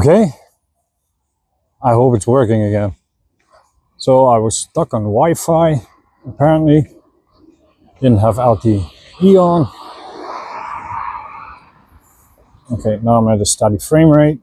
Okay, I hope it's working again. So I was stuck on Wi-Fi, apparently. Didn't have LTE on. Okay, now I'm at a steady frame rate.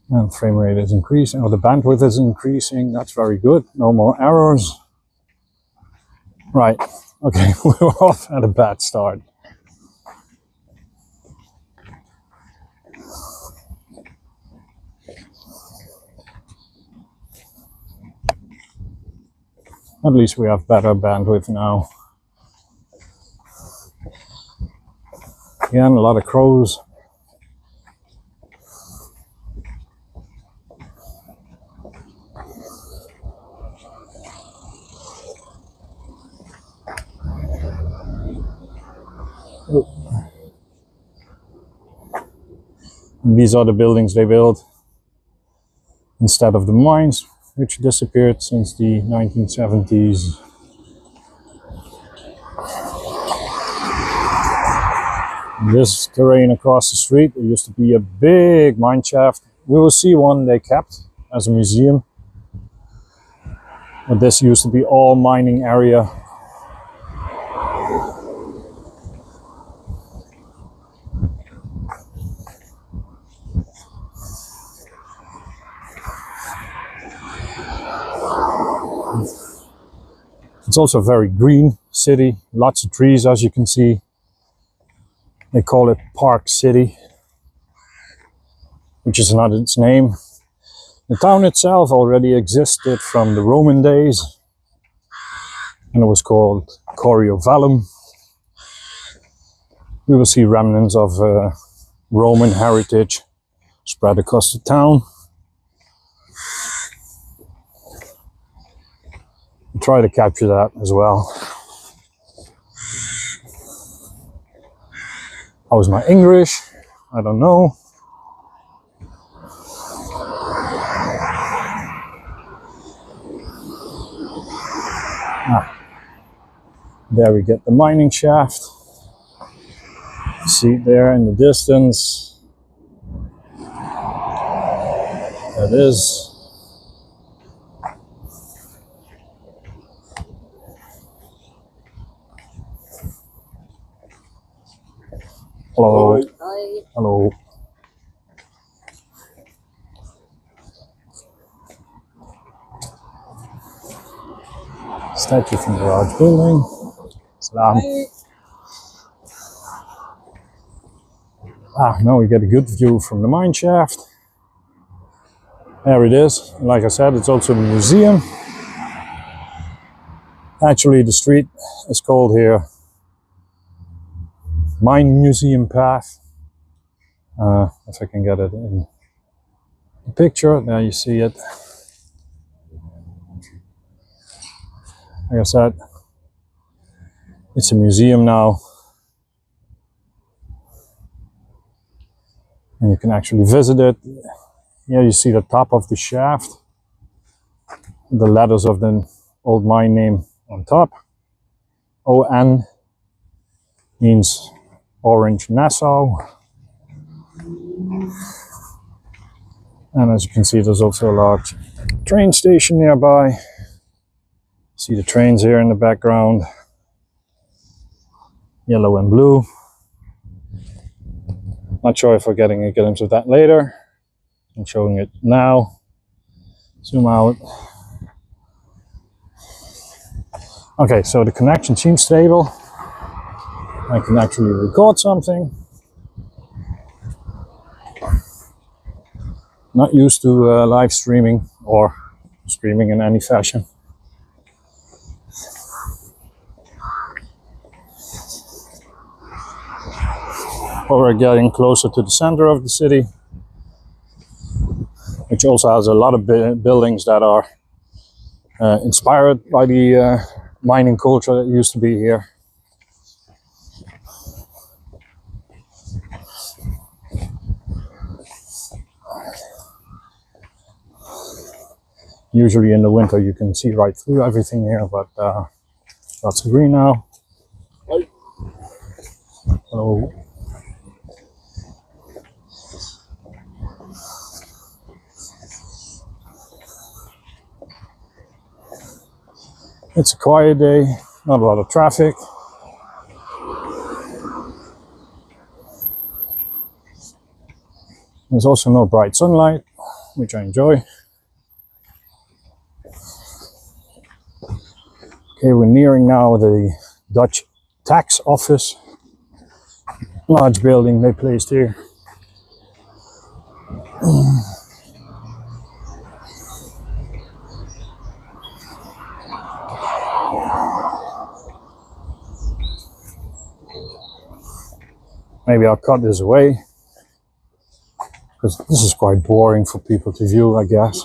And frame rate is increasing, or the bandwidth is increasing. That's very good. No more errors. Right, okay, we're off at a bad start. At least we have better bandwidth now. Again, a lot of crows. And these are the buildings they built instead of the mines, which disappeared since the 1970s. This terrain across the street, there used to be a big mine shaft. We will see one they kept as a museum. But this used to be all mining area. It's also a very green city, lots of trees as you can see. They call it Park City, which is not its name. The town itself already existed from the Roman days, and it was called Coriovellum. We will see remnants of Roman heritage spread across the town. Try to capture that as well. How's my English? I don't know. There we get the mining shaft. See it there in the distance. That is. Hello. Hi. Hello. Statue from the Garage building. Salam. Now we get a good view from the mine shaft. There it is. Like I said, it's also a museum. Actually, the street is called here Mine Museum Path. If I can get it in the picture, there you see it. Like I said, it's a museum now. And you can actually visit it. Here you see the top of the shaft. The letters of the old mine name on top. ON means Orange Nassau. And as you can see, there's also a large train station nearby. See the trains here in the background. Yellow and blue. Not sure if we're getting a glimpse of that later. I'm showing it now. Zoom out. Okay, so the connection seems stable. I can actually record something. Not used to live streaming or streaming in any fashion. But we're getting closer to the center of the city, which also has a lot of buildings that are inspired by the mining culture that used to be here. Usually in the winter you can see right through everything here, but lots of green now. Hello. It's a quiet day, not a lot of traffic. There's also no bright sunlight, which I enjoy. Okay, we're nearing now the Dutch tax office. Large building they placed here. Maybe I'll cut this away, because this is quite boring for people to view, I guess.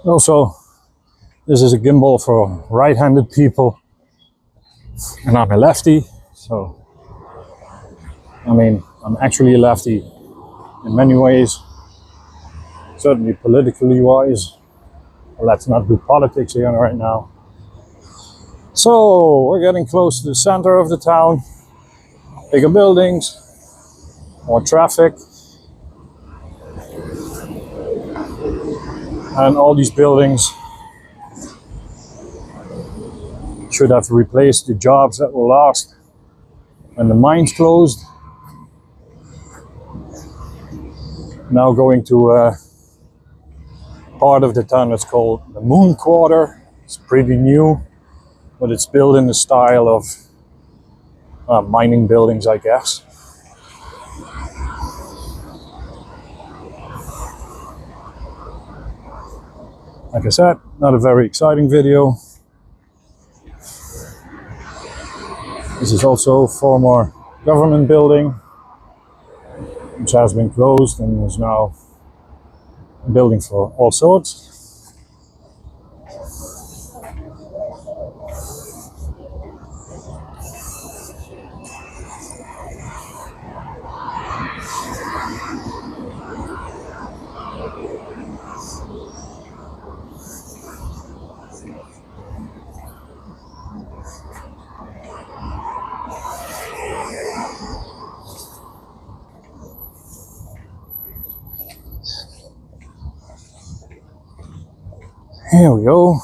Also, this is a gimbal for right-handed people, and I'm a lefty, so I mean, I'm actually a lefty in many ways, certainly politically wise. Let's not do politics here right now. So, we're getting close to the center of the town. Bigger buildings, more traffic. And all these buildings should have replaced the jobs that were lost when the mines closed. Now going to a part of the town that's called the Moon Quarter. It's pretty new, but it's built in the style of mining buildings, I guess. Like I said, not a very exciting video. This is also a former government building, which has been closed and is now a building for all sorts. Here we go.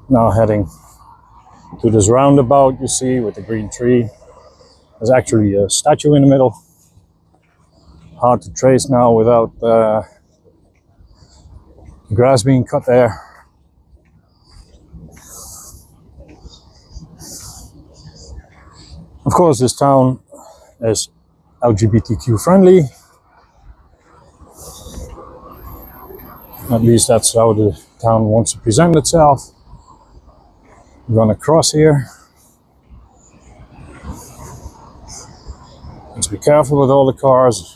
Now heading to this roundabout you see with the green tree. There's actually a statue in the middle. Hard to trace now without the grass being cut there. Of course, this town is LGBTQ friendly. At least that's how the town wants to present itself. We're gonna cross here. Let's be careful with all the cars.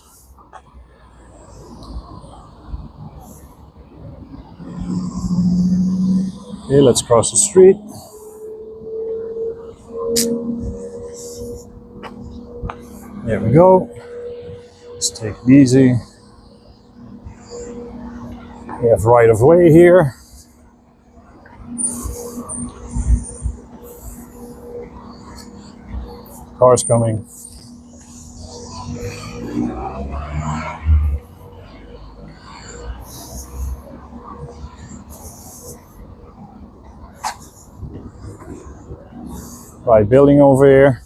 Okay, let's cross the street. There we go. Let's take it easy. We have right of way here. Cars coming. Right building over here.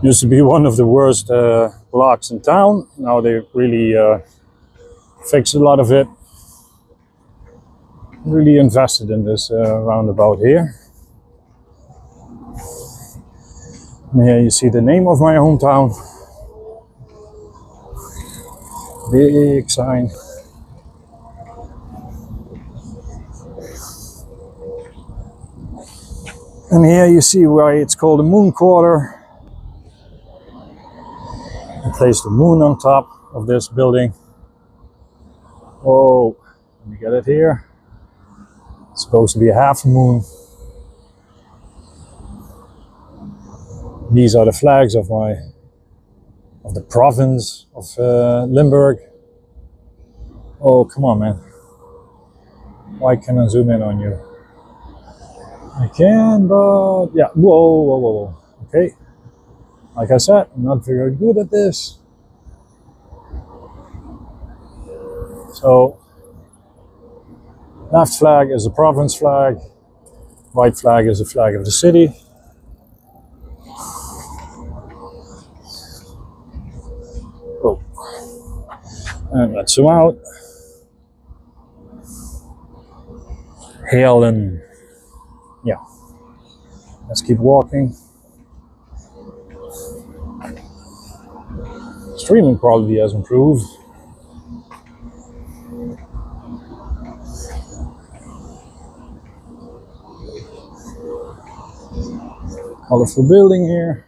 Used to be one of the worst blocks in town. Now they really fixed a lot of it. Really invested in this roundabout here. And here you see the name of my hometown. Big sign. And here you see why it's called the Moon Quarter. I placed the moon on top of this building. Oh, let me get it here. It's supposed to be a half moon. These are the flags of the province of Limburg. Oh, come on, man. Why can't I zoom in on you? I can, but yeah. Whoa. Okay. Like I said, I'm not very good at this. So, left flag is the province flag. Right flag is the flag of the city. Oh. And let's zoom out. Heerlen. Yeah. Let's keep walking. Streaming quality has improved. Colorful building here.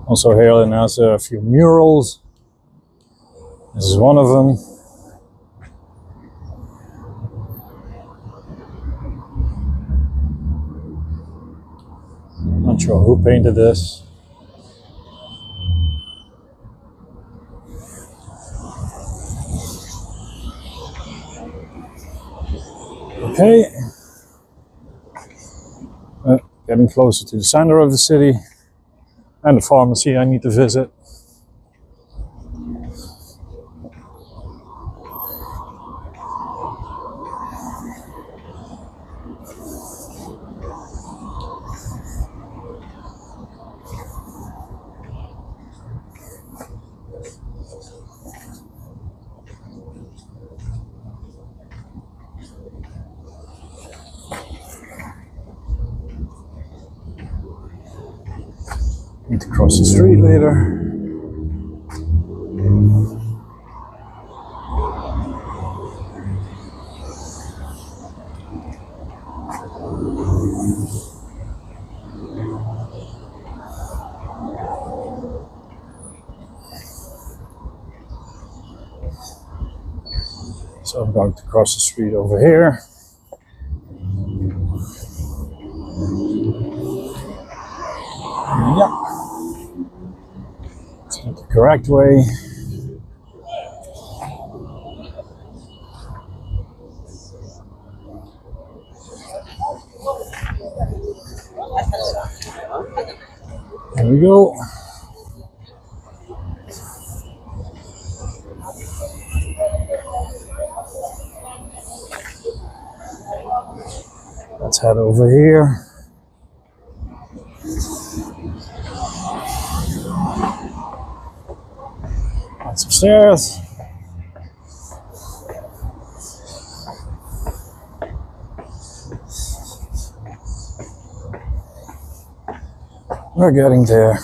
Also, Heerlen has a few murals. This is one of them. Not sure who painted this. Okay. Getting closer to the center of the city and the pharmacy I need to visit. Need to cross the street later. So I'm going to cross the street over here. Yeah. It's not the correct way. There we go. Let's head over here. Lots of stairs. We're getting there.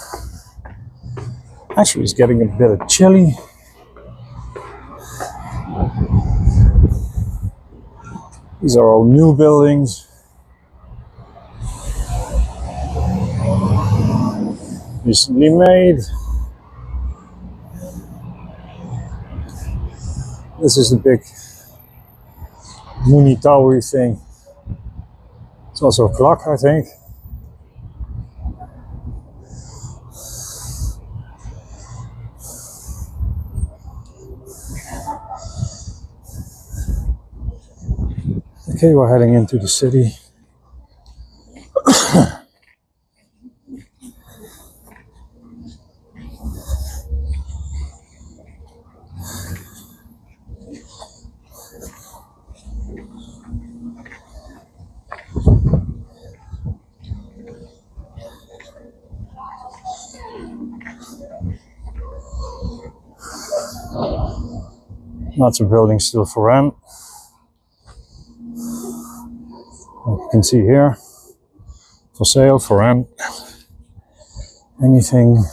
Actually, it's getting a bit chilly. These are all new buildings. Recently made. This is the big Mooney Towery thing. It's also a clock, I think. Okay, we're heading into the city. Lots of buildings still for rent. You can see here, for sale, for rent, anything.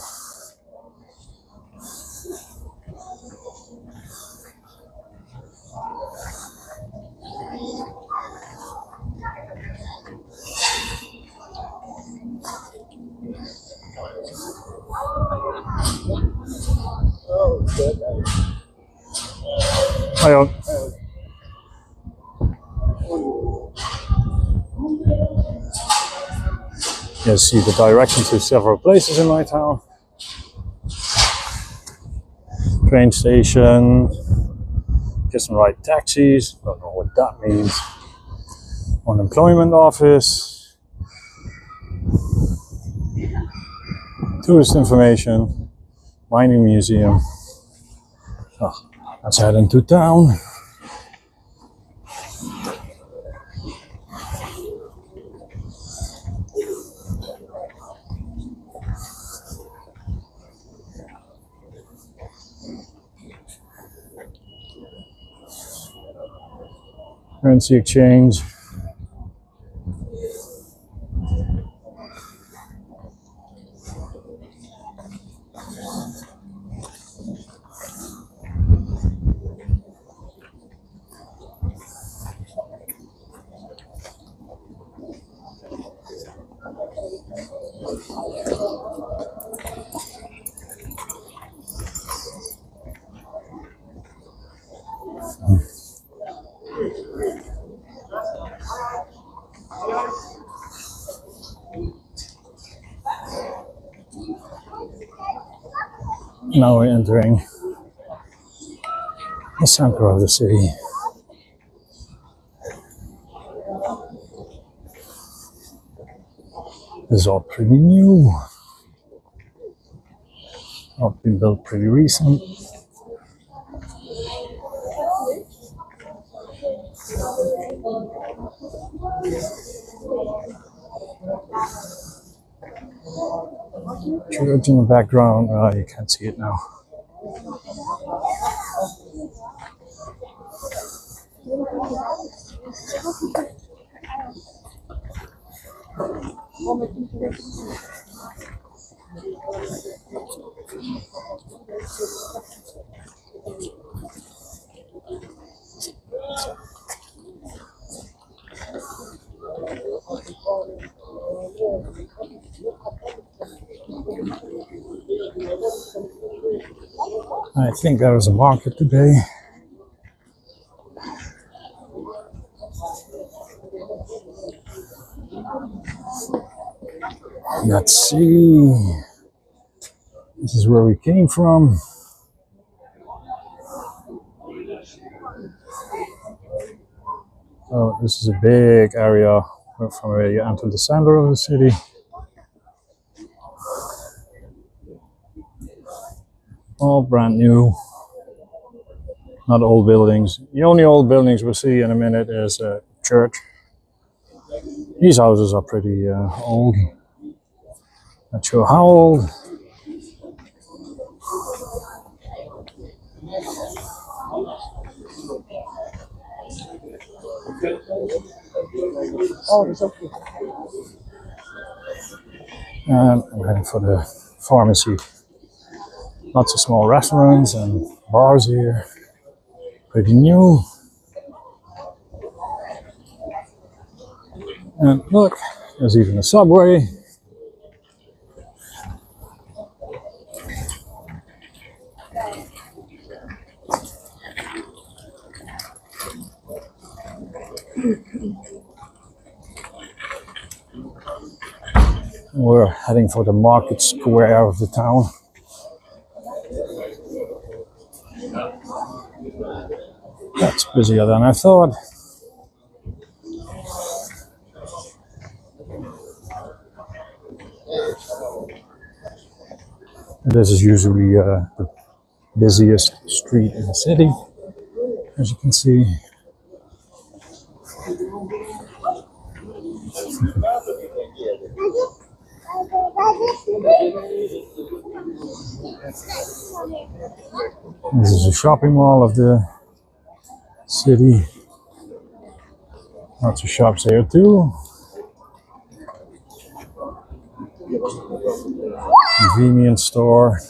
Hi, all. You see the directions to several places in my town. Train station, kiss and ride taxis, don't know what that means. Unemployment office, tourist information, mining museum. Oh, let's head into town. Currency exchange. Now we're entering the center of the city. This is all pretty new. All been built pretty recent. Church in the background, you can't see it now. I think there was a market today. Let's see. This is where we came from. So this is a big area from where you enter the center of the city. All brand new. Not old buildings. The only old buildings we'll see in a minute is a church. These houses are pretty old. Not sure how old. And I'm heading for the pharmacy. Lots of small restaurants and bars here. Pretty new. And look, there's even a subway. We're heading for the market square of the town. That's busier than I thought. This is usually the busiest street in the city, as you can see. This is a shopping mall of the city. Lots of shops here too. Convenience store.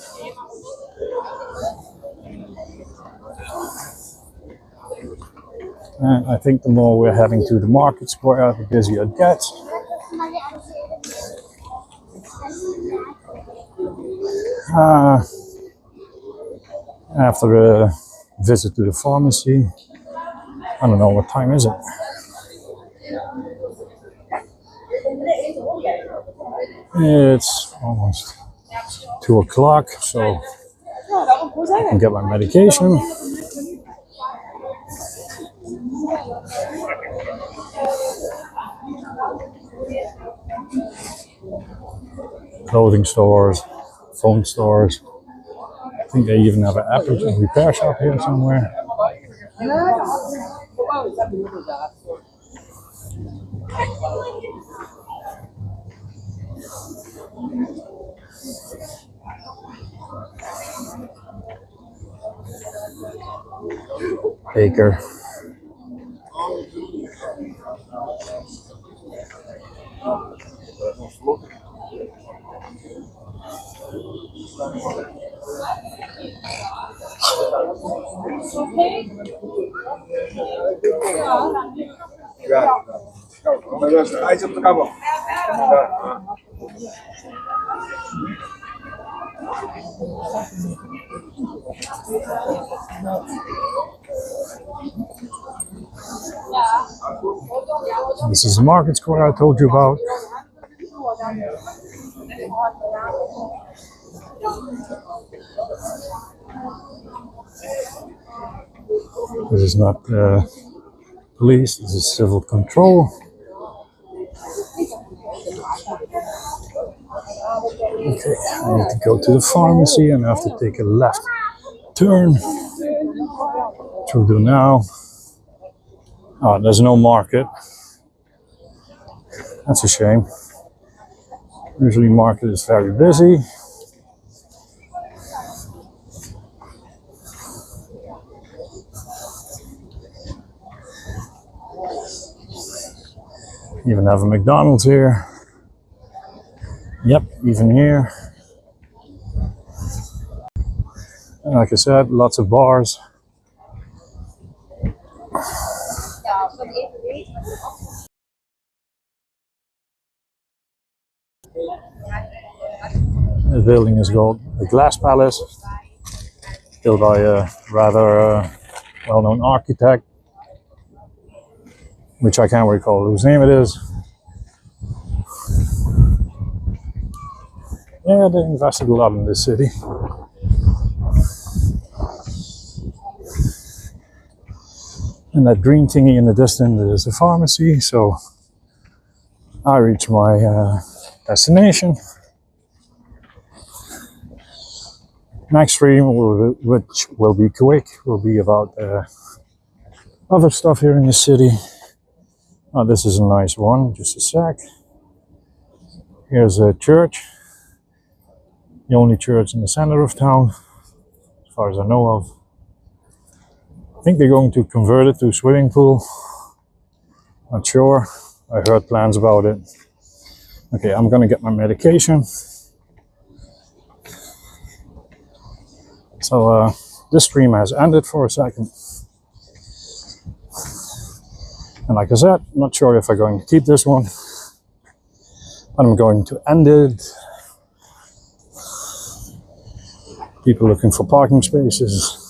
And I think the more we're heading to the market square, the busier it gets. After a visit to the pharmacy, I don't know what time is it. It's almost 2 o'clock, so I can get my medication. Clothing stores, phone stores. I think they even have an Apple repair shop here somewhere. Baker. This is the market square I told you about. This is not police, this is civil control. Okay, I need to go to the pharmacy and I have to take a left turn. Which we'll do now. Oh, there's no market. That's a shame. Usually market is very busy. Even have a McDonald's here. Yep, even here. And like I said, lots of bars. The building is called the Glass Palace, built by a rather well-known architect, which I can't recall whose name it is. Yeah, they invested a lot in this city. And that green thingy in the distance is a pharmacy, so I reach my destination. Next stream, which will be quick, will be about other stuff here in the city. Oh, this is a nice one, just a sec. Here's a church. The only church in the center of town, as far as I know of. I think they're going to convert it to a swimming pool. Not sure. I heard plans about it. Okay, I'm gonna get my medication. So this stream has ended for a second. And like I said, not sure if I'm going to keep this one. But I'm going to end it. People looking for parking spaces.